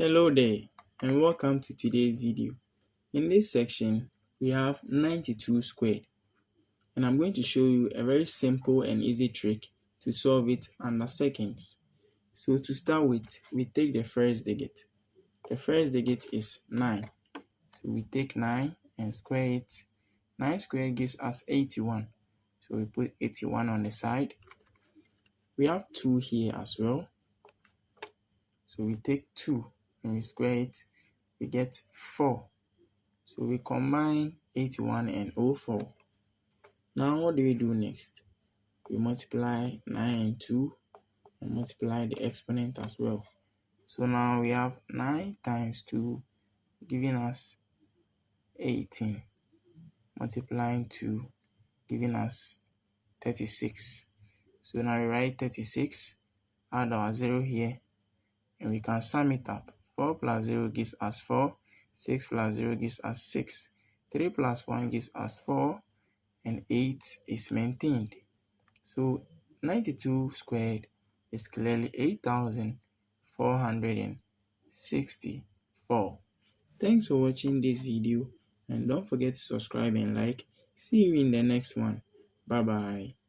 Hello there and welcome to today's video. In this section, we have 92 squared and I'm going to show you a very simple and easy trick to solve it under seconds. So to start with, we take the first digit. The first digit is 9. So we take 9 and square it. 9 squared gives us 81. So we put 81 on the side. We have 2 here as well. So we take 2 and we square it. We get 4. So we combine 81 and 04. Now what do we do next? We multiply 9 and 2 and multiply the exponent as well. So now we have 9 times 2 giving us 18. Multiplying 2 giving us 36. So now we write 36, add our 0 here, and we can sum it up. 4 plus 0 gives us 4, 6 plus 0 gives us 6, 3 plus 1 gives us 4, and 8 is maintained. So 92 squared is clearly 8,464. Thanks for watching this video and don't forget to subscribe and like. See you in the next one. Bye bye.